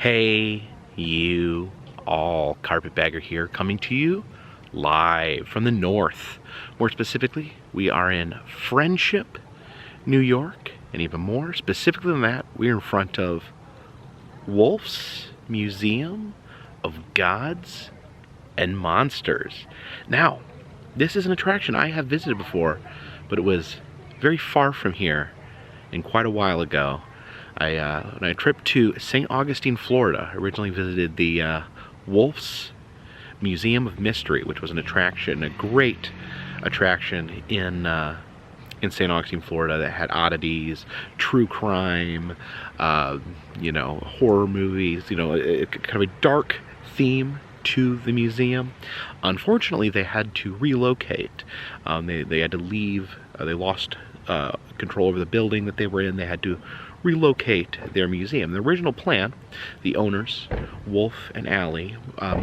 Hey, you all, Carpetbagger here, coming to you live from the north. More specifically, we are in Friendship, New York, and even more specifically than that, we're in front of Wolf's Museum of Gods and Monsters. Now, this is an attraction I have visited before, but it was very far from here and quite a while ago. On a trip to St. Augustine, Florida, I originally visited the Wolf's Museum of Mystery, which was an attraction, a great attraction in St. Augustine, Florida, that had oddities, true crime, horror movies, kind of a dark theme to the museum. Unfortunately, they had to relocate. They had to leave. They lost control over the building that they were in. They had to relocate their museum. The original plan, the owners, Wolf and Allie,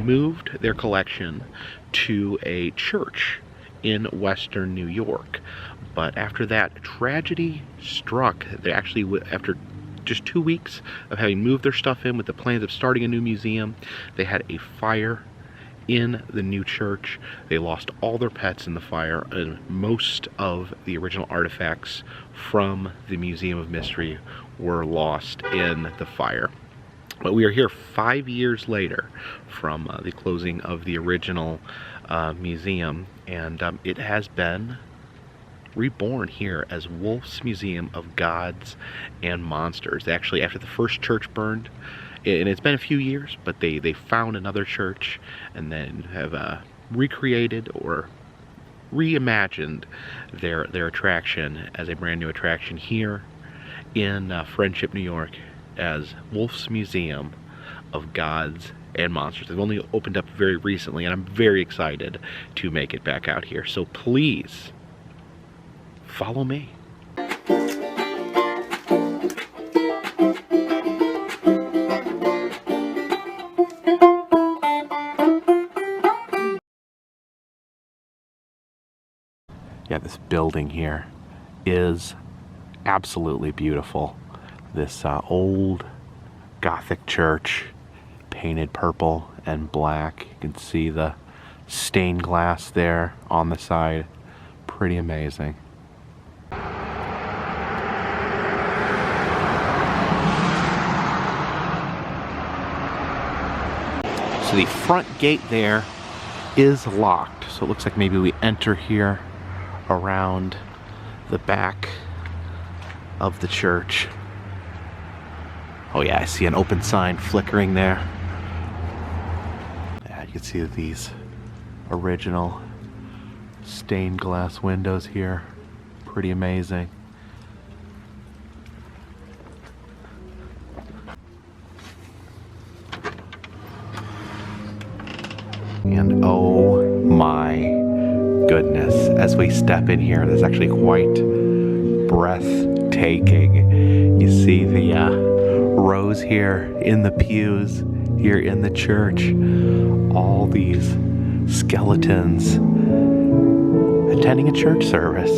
moved their collection to a church in western New York. But after that, tragedy struck. They actually, after just 2 weeks of having moved their stuff in with the plans of starting a new museum, they had a fire in the new church. They lost all their pets in the fire, and most of the original artifacts from the Museum of Mystery were lost in the fire. But we are here 5 years later from the closing of the original museum, and it has been reborn here as Wolf's Museum of Gods and Monsters. Actually, after the first church burned, and it's been a few years, but they found another church and then have recreated or reimagined their attraction as a brand new attraction here in Friendship, New York, as Wolf's Museum of Gods and Monsters. They've only opened up very recently, and I'm very excited to make it back out here. So please follow me. Yeah, this building here is absolutely beautiful. This old Gothic church, painted purple and black. You can see the stained glass there on the side. Pretty amazing. So the front gate there is locked, so it looks like maybe we enter here around the back of the church. Oh yeah, I see an open sign flickering there. Yeah, you can see these original stained glass windows here. Pretty amazing. And oh my goodness, as we step in here, that's actually quite breathtaking. You see the rows here in the pews here in the church, all these skeletons attending a church service.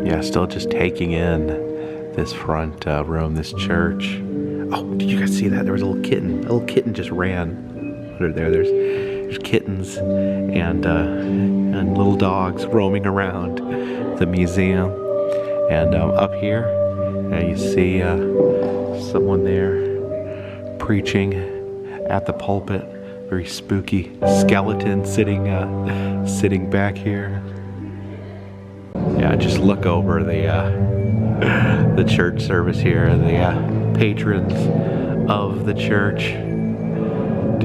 Yeah, still just taking in this front room, this church. Oh, did you guys see that? There was a little kitten. A little kitten just ran under there. There's kittens and little dogs roaming around the museum. And up here, you see someone there preaching at the pulpit. Very spooky skeleton sitting back here. Yeah, just look over the church service here. The patrons of the church.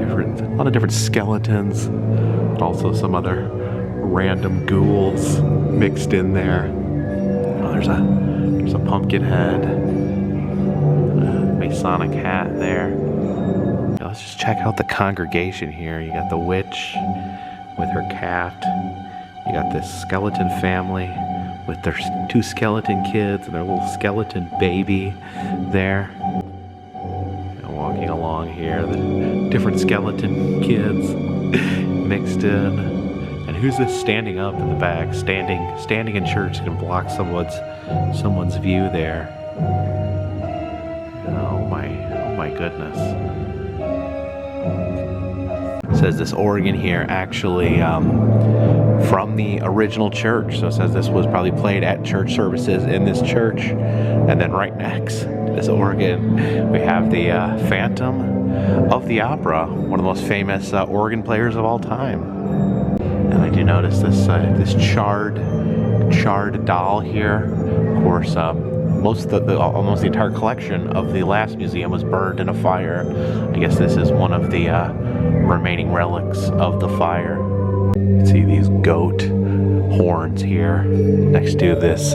A lot of different skeletons, but also some other random ghouls mixed in there. Oh, there's a pumpkin head, a Masonic hat there. Now let's just check out the congregation here. You got the witch with her cat. You got this skeleton family with their 2 skeleton kids and their little skeleton baby there. Walking along here, the different skeleton kids mixed in. And who's this standing up in the back? Standing in church can block someone's view there. Oh my my goodness. It says this organ here actually from the original church. So it says this was probably played at church services in this church. And then right next to this organ, we have the Phantom of the Opera, one of the most famous organ players of all time. And I do notice this this charred doll here. Of course, almost the entire collection of the last museum was burned in a fire. I guess this is one of the remaining relics of the fire. You can see these goat horns here next to this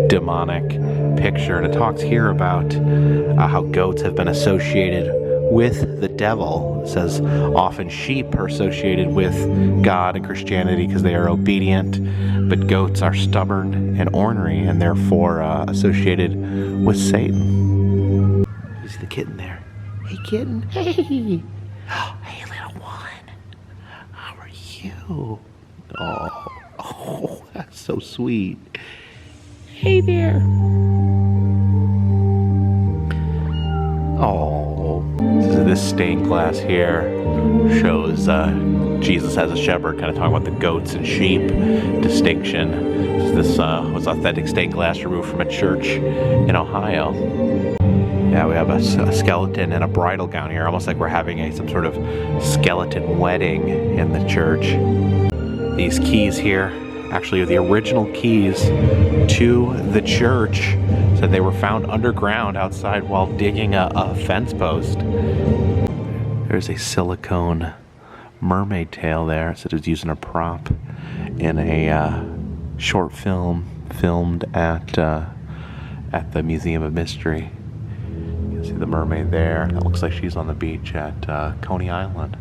demonic picture, and it talks here about how goats have been associated with the devil. It says often sheep are associated with God and Christianity because they are obedient, but goats are stubborn and ornery and therefore associated with Satan. You see the kitten there? Hey kitten, hey! Hey little one, how are you? Oh, that's so sweet. Hey there. Oh, this stained glass here shows Jesus as a shepherd, kind of talking about the goats and sheep distinction. This was authentic stained glass removed from a church in Ohio. Yeah, we have a skeleton and a bridal gown here, almost like we're having some sort of skeleton wedding in the church. These keys here actually are the original keys to the church. So they were found underground outside while digging a fence post. There's a silicone mermaid tail there. So it was using a prop in a short film filmed at the Museum of Mystery. You can see the mermaid there. That looks like she's on the beach at Coney Island.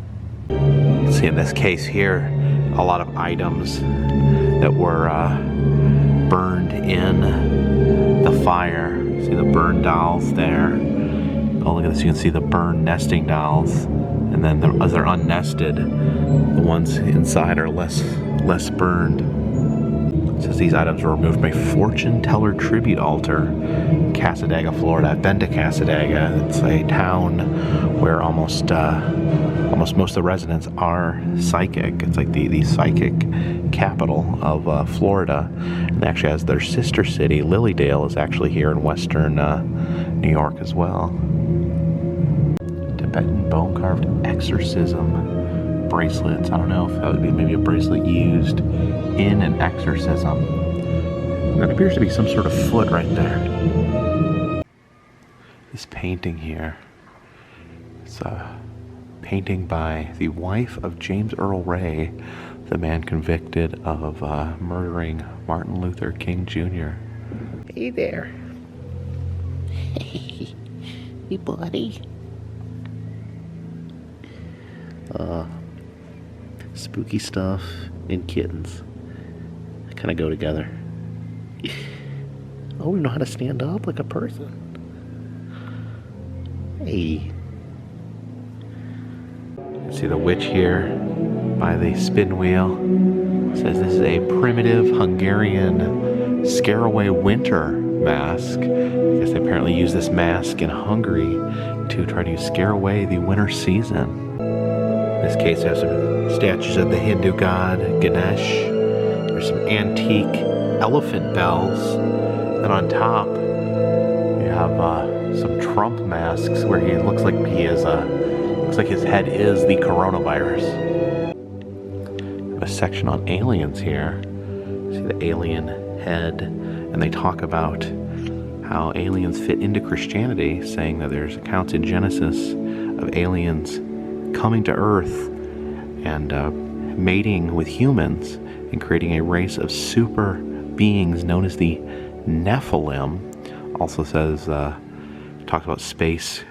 You can see in this case here a lot of items that were burned in the fire. See the burned dolls there. Oh, look at this. You can see the burned nesting dolls. And then as they're unnested, the ones inside are less burned. It says these items were removed from a fortune teller tribute altar in Cassadaga, Florida. I've been to Cassadaga. It's a town where almost most of the residents are psychic. It's like the psychic capital of Florida. And actually has their sister city, Lilydale, is actually here in western New York as well. Tibetan bone carved exorcism bracelets. I don't know if that would be maybe a bracelet used in an exorcism. There appears to be some sort of foot right there. This painting here. It's a painting by the wife of James Earl Ray, the man convicted of murdering Martin Luther King Jr. Hey there. Hey buddy. Spooky stuff and kittens. They kind of go together. Oh, we know how to stand up like a person. Hey. See the witch here by the spin wheel. It says this is a primitive Hungarian scare-away winter mask. I guess they apparently use this mask in Hungary to try to scare away the winter season. In this case, there's some statues of the Hindu god Ganesh. There's some antique elephant bells. And on top, you have some Trump masks where he looks like he is looks like his head is the coronavirus. We have a section on aliens here. See the alien head, and they talk about how aliens fit into Christianity, saying that there's accounts in Genesis of aliens coming to Earth and mating with humans and creating a race of super beings known as the Nephilim. Also says, talks about space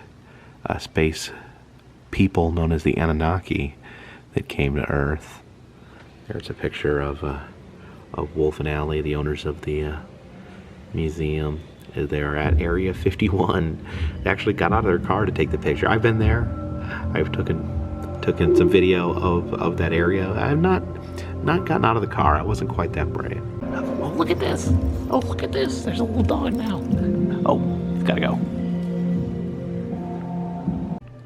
people known as the Anunnaki that came to Earth. There's a picture of Wolf and Allie, the owners of the museum. They're at Area 51. They actually got out of their car to take the picture. I've been there. I've taken some video of that area. I have not gotten out of the car. I wasn't quite that brave. Oh, look at this. Oh, look at this. There's a little dog now. Oh, it's gotta go.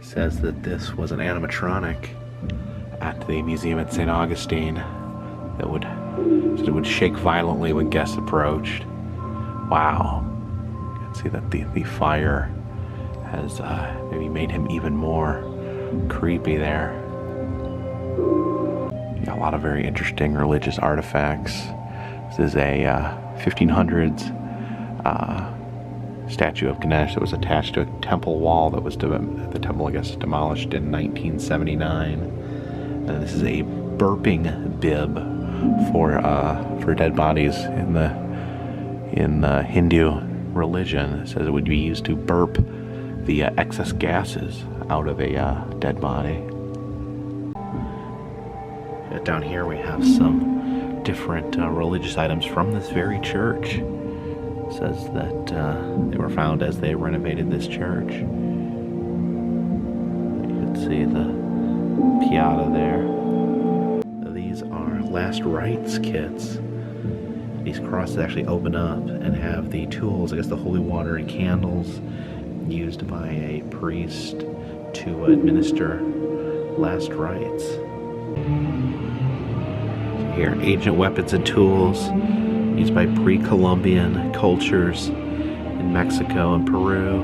says that this was an animatronic at the museum at St. Augustine that would shake violently when guests approached. Wow. You can see that the fire has maybe made him even more creepy there. Yeah, a lot of very interesting religious artifacts. This is a 1500s statue of Ganesh that was attached to a temple wall that was the temple, I guess, demolished in 1979. And this is a burping bib for dead bodies in the Hindu religion. It says it would be used to burp the excess gases out of a dead body. Down here we have some different religious items from this very church. It says that they were found as they renovated this church. You can see the pieta there. These are last rites kits. These crosses actually open up and have the tools, I guess the holy water and candles used by a priest to administer last rites. Here, ancient weapons and tools used by pre-Columbian cultures in Mexico and Peru.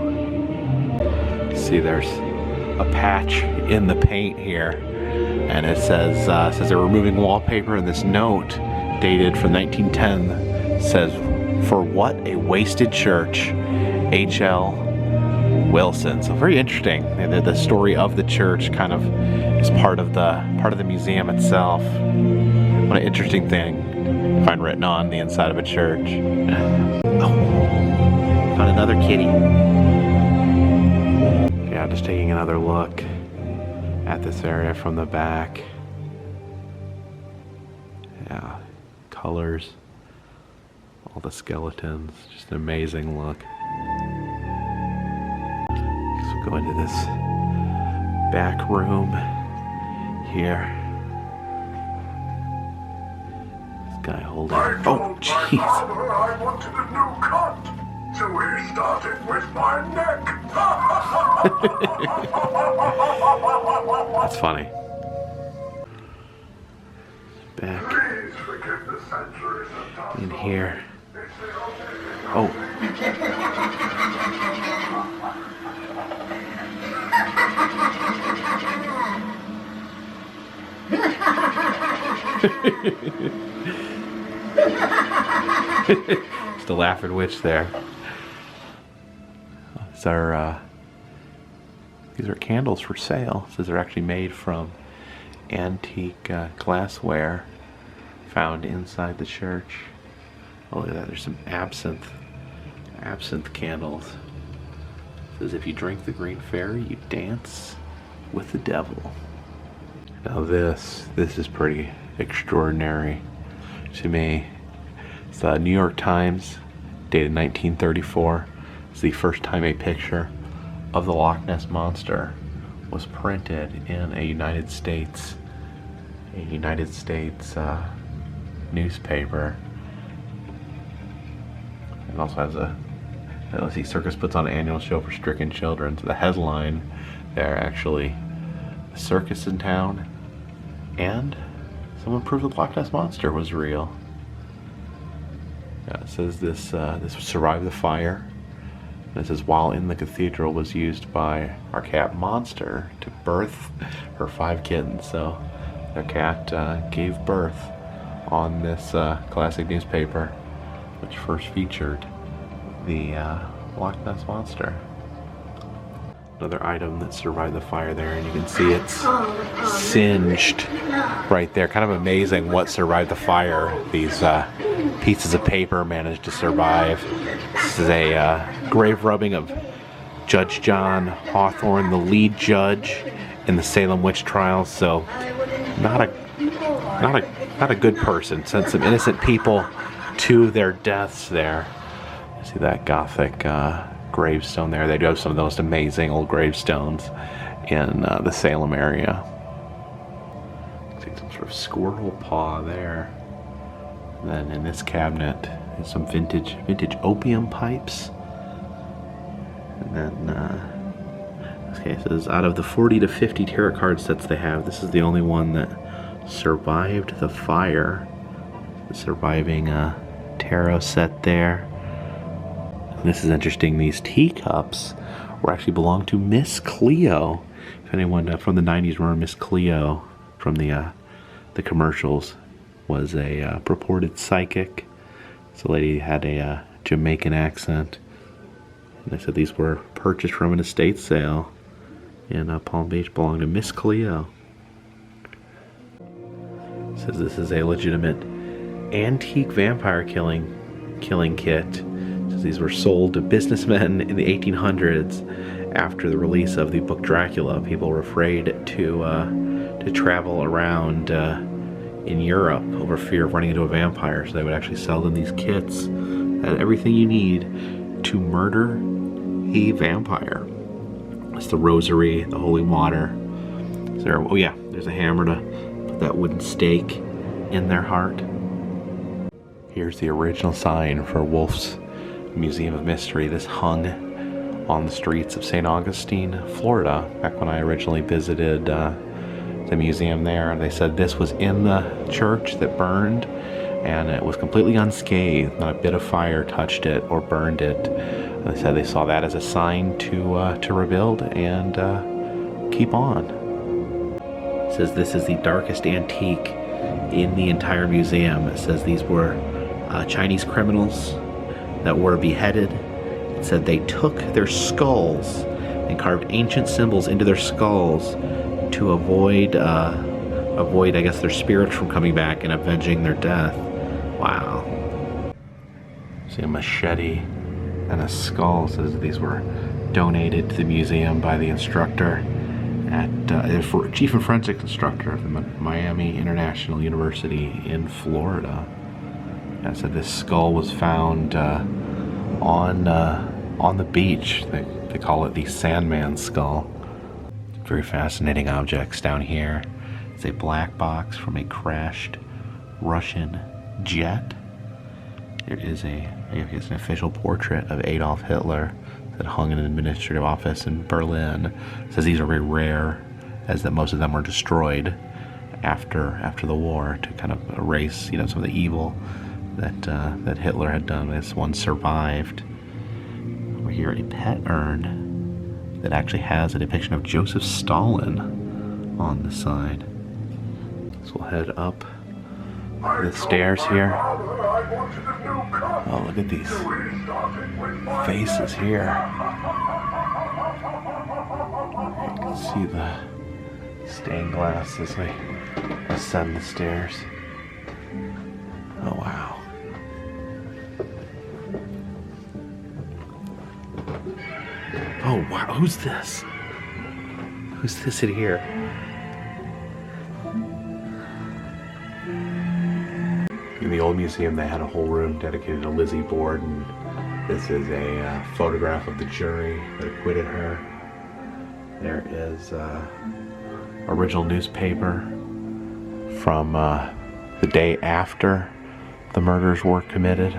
See, there's a patch in the paint here, and it says they're removing wallpaper, and this note dated from 1910 says, "For what a wasted church, H.L. Wilson." So very interesting. The story of the church kind of is part of the museum itself. What an interesting thing to find written on the inside of a church. Oh, found another kitty. Yeah, just taking another look at this area from the back. Yeah, colors, all the skeletons, just an amazing look. So we'll go into this back room here. Guy holding. Oh, jeez. I wanted a new cut, so we started with my neck. That's funny. Back Please forgive the centuries of in here. Oh. Just a laughing witch there. These are candles for sale. It says they're actually made from antique glassware found inside the church. Oh, look at that. There's some absinthe candles. It says if you drink the green fairy, you dance with the devil. Now this is pretty extraordinary to me. It's the New York Times, dated 1934. It's the first time a picture of the Loch Ness Monster was printed in a United States newspaper. It also has let's see, circus puts on an annual show for stricken children. So the headline there, actually, the circus in town, and someone proved the Loch Ness Monster was real. Yeah, it says this survived the fire. And it says while in the cathedral was used by our cat Monster to birth her 5 kittens. So their cat gave birth on this classic newspaper, which first featured the Loch Ness Monster. Another item that survived the fire there, and you can see it's singed right there. Kind of amazing what survived the fire. These pieces of paper managed to survive. This is a grave rubbing of Judge John Hawthorne, the lead judge in the Salem witch trials. So not a good person. Sent some innocent people to their deaths there. See that Gothic gravestone there. They do have some of the most amazing old gravestones in the Salem area. See some sort of squirrel paw there. And then in this cabinet is some vintage opium pipes. And then Okay, so this is out of the 40 to 50 tarot card sets they have, this is the only one that survived the fire. The surviving tarot set there. This is interesting. These teacups were actually belong to Miss Cleo. If anyone from the 90s remember Miss Cleo from the commercials, was a purported psychic. This lady had a Jamaican accent. And they said these were purchased from an estate sale in Palm Beach, belonged to Miss Cleo. It says this is a legitimate antique vampire killing kit. It says these were sold to businessmen in the 1800s after the release of the book Dracula. People were afraid to travel around in Europe over fear of running into a vampire, so they would actually sell them these kits that had everything you need to murder a vampire. It's the rosary, the holy water. Is there, oh yeah, there's a hammer to put that wooden stake in their heart. Here's the original sign for Wolf's Museum of Mystery. This hung on the streets of St. Augustine, Florida, back when I originally visited the museum there. They said this was in the church that burned, and it was completely unscathed. Not a bit of fire touched it or burned it. And they said they saw that as a sign to rebuild and keep on. It says this is the darkest antique in the entire museum. It says these were Chinese criminals that were beheaded. It said they took their skulls and carved ancient symbols into their skulls to avoid, I guess, their spirits from coming back and avenging their death. Wow. See a machete and a skull. It says these were donated to the museum by the instructor chief and forensic instructor of the Miami International University in Florida. It said this skull was found on the beach. They call it the Sandman skull. Very fascinating objects down here. It's a black box from a crashed Russian jet. There is I guess an official portrait of Adolf Hitler that hung in an administrative office in Berlin. It says these are very rare, as that most of them were destroyed after the war to kind of erase, some of the evil that Hitler had done. This one survived. Over here, a pet urn that actually has a depiction of Joseph Stalin on the side. So we'll head up the stairs here. Oh, look at these faces here. You can see the stained glass as we ascend the stairs. Oh, wow. Oh, wow. Who's this? Who's this in here? In the old museum, they had a whole room dedicated to Lizzie Borden. This is a photograph of the jury that acquitted her. There is original newspaper from the day after the murders were committed.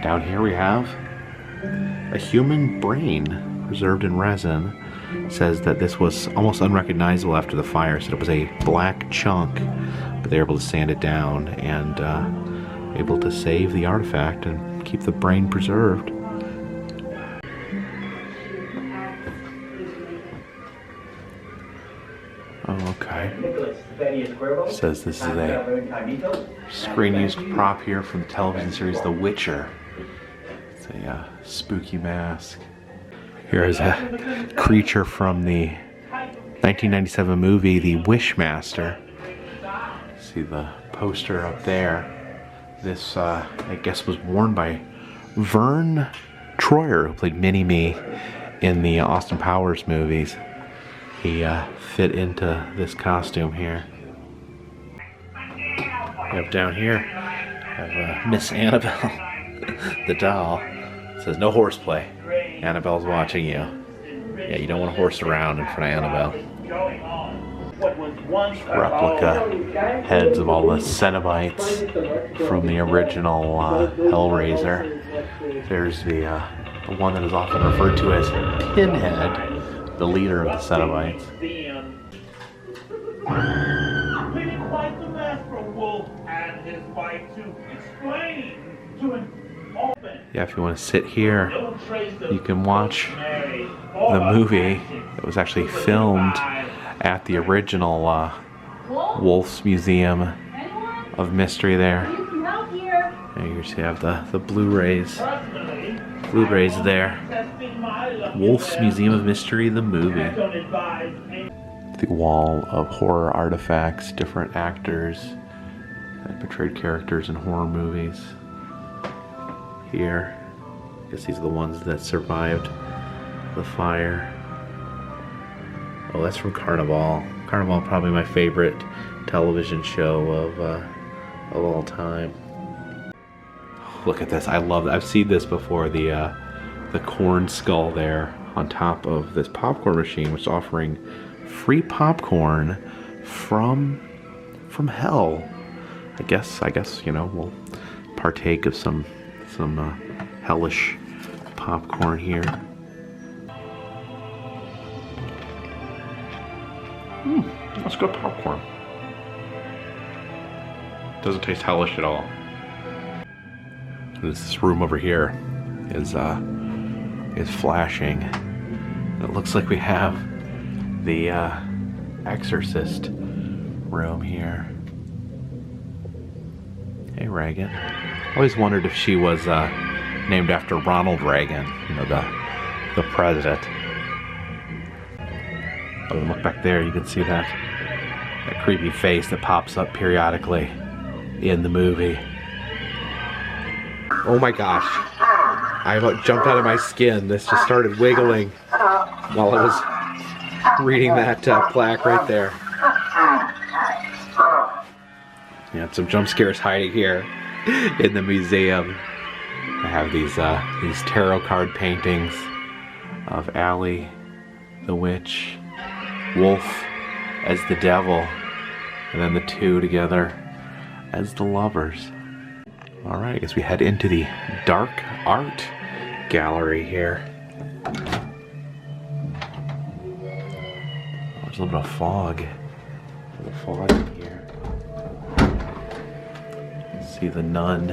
Down here we have a human brain preserved in resin. It says that this was almost unrecognizable after the fire. So it was a black chunk, but they were able to sand it down and able to save the artifact and keep the brain preserved. Oh, okay. It says this is a screen-used prop here from the television series The Witcher. It's a spooky mask. Here is a creature from the 1997 movie The Wishmaster. See the poster up there. This, I guess, was worn by Vern Troyer, who played Mini-Me in the Austin Powers movies. He fit into this costume here. We have down here, we have Miss Annabelle, the doll. It says no horseplay. Annabelle's watching you. Yeah, you don't want to horse around in front of Annabelle. Replica heads of all the Cenobites from the original Hellraiser. There's the the one that is often referred to as Pinhead, the leader of the Cenobites. Really quite the mess for Wolf and his wife to explain to an open. Yeah, if you want to sit here, you can watch the movie that was actually filmed at the original Wolf's Museum of Mystery there. And you just have the Blu-rays there. Wolf's Museum of Mystery, the movie. The wall of horror artifacts, different actors that portrayed characters in horror movies. Here, I guess these are the ones that survived the fire. Oh, that's from Carnival. Carnival, probably my favorite television show of all time. Look at this! I love it. I've seen this before. The corn skull there on top of this popcorn machine, which is offering free popcorn from hell. I guess we'll partake of some hellish popcorn here. That's good popcorn. Doesn't taste hellish at all. This room over here is flashing. It looks like we have the exorcist room here. Hey, Reagan. I always wondered if she was named after Ronald Reagan, the president. Oh, look back there, you can see that creepy face that pops up periodically in the movie. Oh my gosh. I about jumped out of my skin. This just started wiggling while I was reading that plaque right there. Yeah, some jump scares hiding here in the museum. I have these tarot card paintings of Allie, the witch, Wolf as the devil, and then the two together as the lovers. All right, I guess we head into the dark art gallery here. There's a little bit of fog. A little fog in here. See the nun.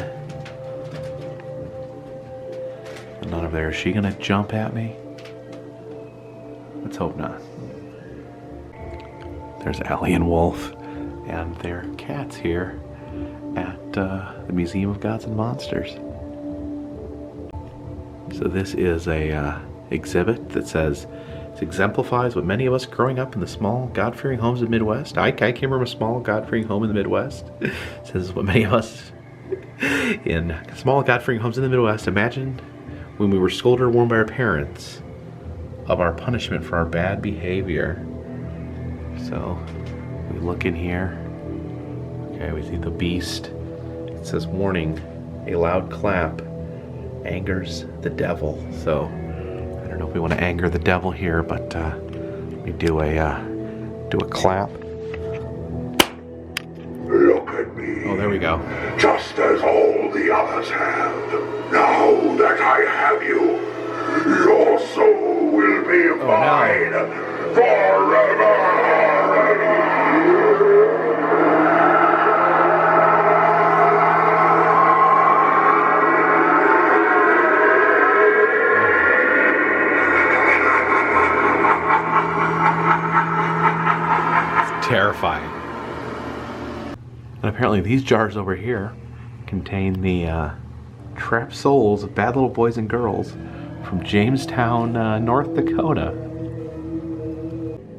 The nun over there. Is she gonna jump at me? Let's hope not. There's Allie and Wolf and their cats here at the Museum of Gods and Monsters. So this is a exhibit that says it exemplifies what many of us growing up in the small God-fearing homes of the Midwest. I came from a small God-fearing home in the Midwest. It says what many of us in small God-fearing homes in the Midwest imagined when we were scolded or warned by our parents of our punishment for our bad behavior. So we look in here. Okay, we see the beast. It says, warning, a loud clap angers the devil. So I don't know if we want to anger the devil here, but we do a clap. Look at me. Oh, there we go. Just as all the others have. Now that I have you, your soul will be mine forever. Terrifying. And apparently these jars over here contain the trapped souls of bad little boys and girls from Jamestown, North Dakota.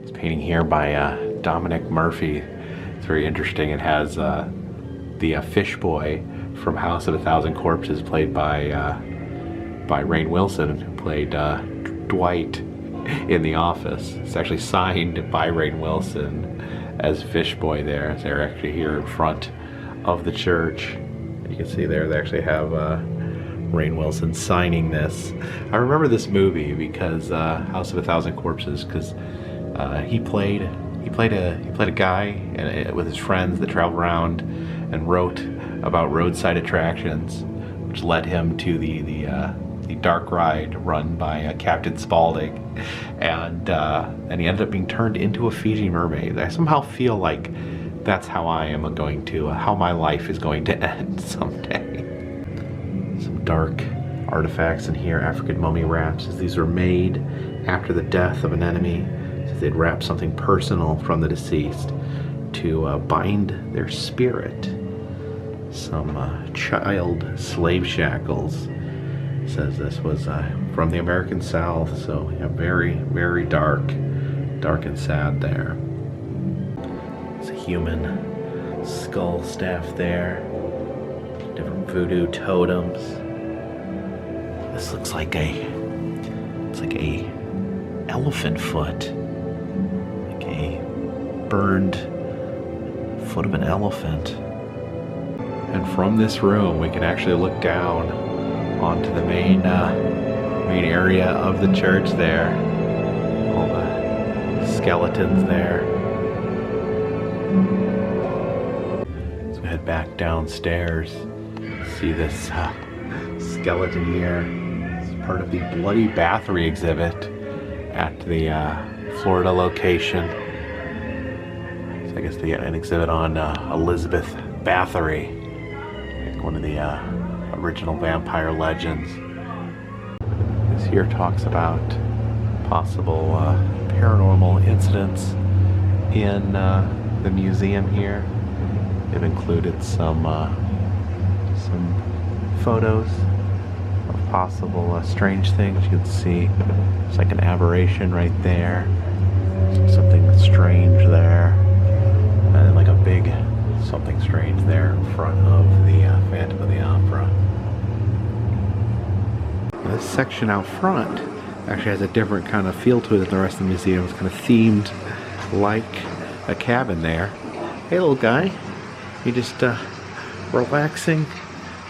This painting here by Dominic Murphy. It's very interesting. It has the fish boy from House of a Thousand Corpses, played by Rainn Wilson, who played Dwight in The Office. It's actually signed by Rainn Wilson as Fish Boy there. They're actually here in front of the church. You can see there they actually have Rainn Wilson signing this. I remember this movie because House of a Thousand Corpses, because he played a guy with his friends that traveled around and wrote about roadside attractions, which led him to the the dark ride run by Captain Spaulding, and he ended up being turned into a Fiji mermaid. I somehow feel like that's how I am going to, how my life is going to end someday. Some dark artifacts in here, African mummy wraps, as these were made after the death of an enemy. So they'd wrap something personal from the deceased to bind their spirit. Some child slave shackles. It says this was from the American South, so yeah, very, very dark and sad there. It's a human skull staff there. Different voodoo totems. This looks like it's like a elephant foot, like a burned foot of an elephant. And from this room, we can actually look down onto the main area of the church there. All the skeletons there. So we head back downstairs. See this skeleton here. It's part of the Bloody Bathory exhibit at the Florida location. So I guess they get an exhibit on Elizabeth Bathory, like one of the original vampire legends. This here talks about possible paranormal incidents in the museum here. They've included some photos of possible strange things. You can see it's like an aberration right there, something strange there, and then like a big something strange there in front of the Phantom of the Opera. Now, this section out front actually has a different kind of feel to it than the rest of the museum. It's kind of themed like a cabin there. Hey little guy, you just relaxing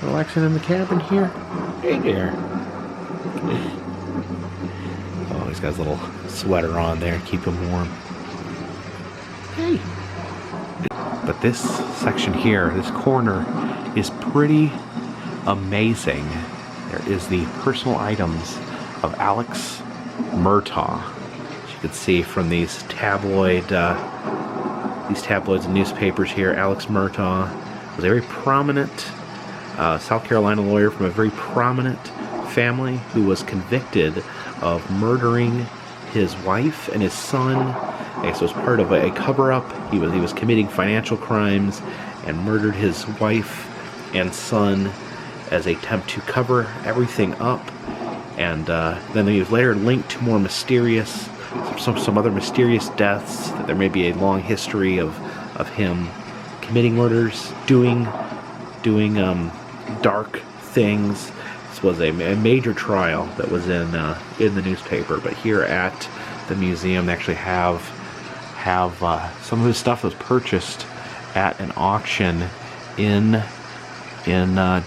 in the cabin here? Hey there. Oh, he's got his little sweater on there to keep him warm. Hey. But this section here, this corner, is pretty amazing. There is the personal items of Alex Murtaugh. As you can see from these tabloids and newspapers here, Alex Murtaugh was a very prominent South Carolina lawyer from a very prominent family who was convicted of murdering his wife and his son. Okay, so as part of a cover-up, he was committing financial crimes and murdered his wife and son as an attempt to cover everything up. And then he was later linked to more mysterious, some other mysterious deaths. That there may be a long history of him committing murders, doing dark things. This was a major trial that was in the newspaper. But here at the museum, they actually have some of his stuff that was purchased at an auction in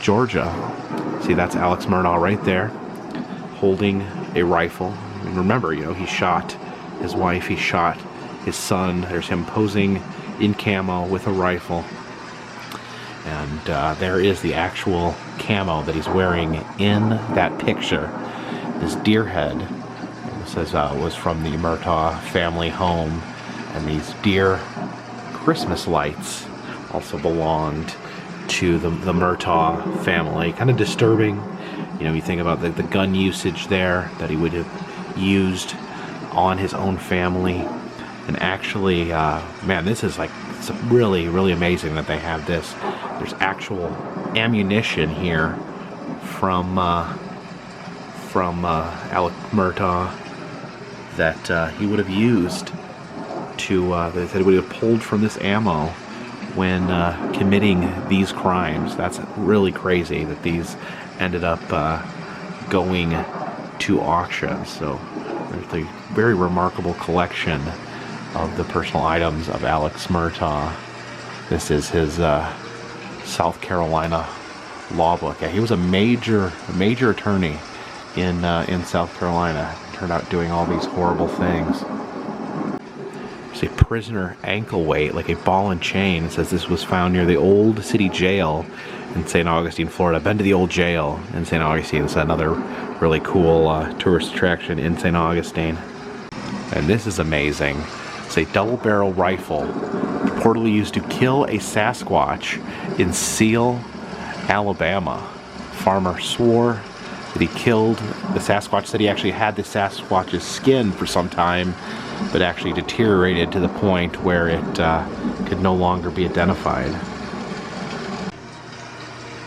Georgia. See, that's Alex Murtaugh right there, holding a rifle. And remember, he shot his wife, he shot his son. There's him posing in camo with a rifle. And there is the actual camo that he's wearing in that picture. This deer head, it says, was from the Murtaugh family home. And these deer Christmas lights also belonged to the Murtaugh family. Kind of disturbing. You think about the gun usage there that he would have used on his own family. And actually, man, this is like really, really amazing that they have this. There's actual ammunition here from Alec Murtaugh that he would have used to, that he would have pulled from this ammo when committing these crimes. That's really crazy that these ended up going to auction. So there's a very remarkable collection of the personal items of Alex Murtaugh. This is his South Carolina law book. Yeah, he was a major attorney in South Carolina. Turned out doing all these horrible things. There's a prisoner ankle weight, like a ball and chain. It says this was found near the old city jail in St. Augustine, Florida. I've been to the old jail in St. Augustine. It's another really cool tourist attraction in St. Augustine. And this is amazing. It's a double-barrel rifle reportedly used to kill a Sasquatch in Seal, Alabama. Farmer swore that he killed the Sasquatch, said he actually had the Sasquatch's skin for some time, but actually deteriorated to the point where it could no longer be identified.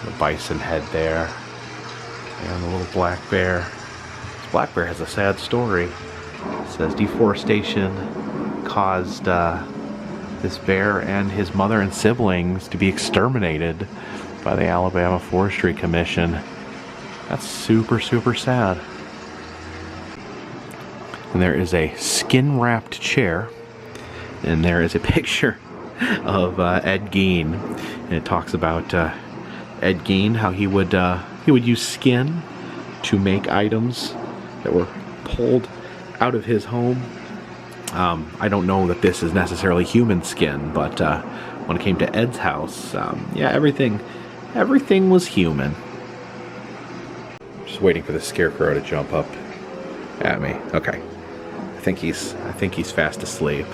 The bison head there, and the little black bear. This black bear has a sad story. It says deforestation caused this bear and his mother and siblings to be exterminated by the Alabama Forestry Commission. That's super, super sad. And there is a skin-wrapped chair, and there is a picture of Ed Gein, and it talks about Ed Gein, how he would use skin to make items that were pulled out of his home. I don't know that this is necessarily human skin, but when it came to Ed's house, yeah, everything was human. Just waiting for the scarecrow to jump up at me. Okay, I think he's fast asleep,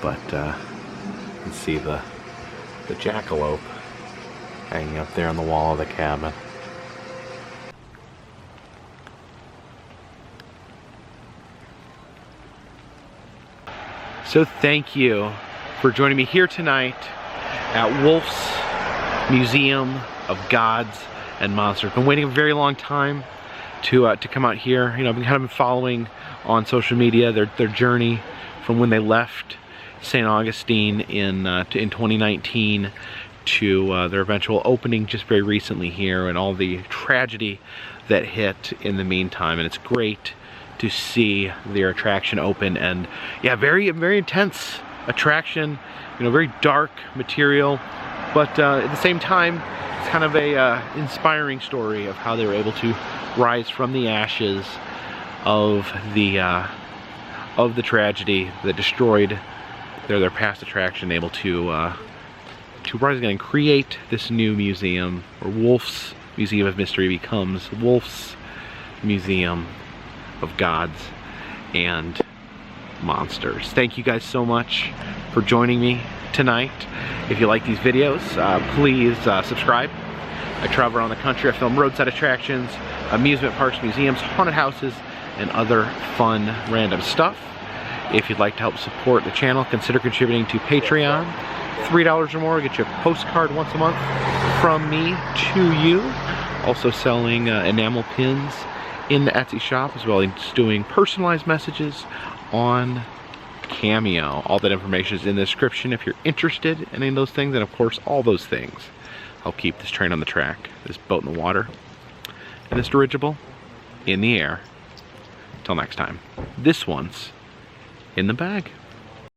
but you can see the jackalope hanging up there on the wall of the cabin. So thank you for joining me here tonight at Wolf's Museum of Gods and Monsters. Been waiting a very long time to come out here. You know, I've been kind of following on social media their journey from when they left St. Augustine in 2019 to their eventual opening just very recently here, and all the tragedy that hit in the meantime. And it's great to see their attraction open, and yeah, very intense attraction, you know, very dark material, but at the same time it's kind of a inspiring story of how they were able to rise from the ashes of the tragedy that destroyed their past attraction, able to rise again and create this new museum, where Wolf's Museum of Mystery becomes Wolf's Museum of Gods and Monsters. Thank you guys so much for joining me tonight. If you like these videos, please subscribe. I travel around the country. I film roadside attractions, amusement parks, museums, haunted houses, and other fun random stuff. If you'd like to help support the channel, consider contributing to Patreon. $3 or more will get you a postcard once a month from me to you. Also selling enamel pins in the Etsy shop, as well as doing personalized messages on Cameo. All that information is in the description if you're interested in any of those things, and of course all those things help keep this train on the track, this boat in the water, and this dirigible in the air. Till next time, this one's in the bag.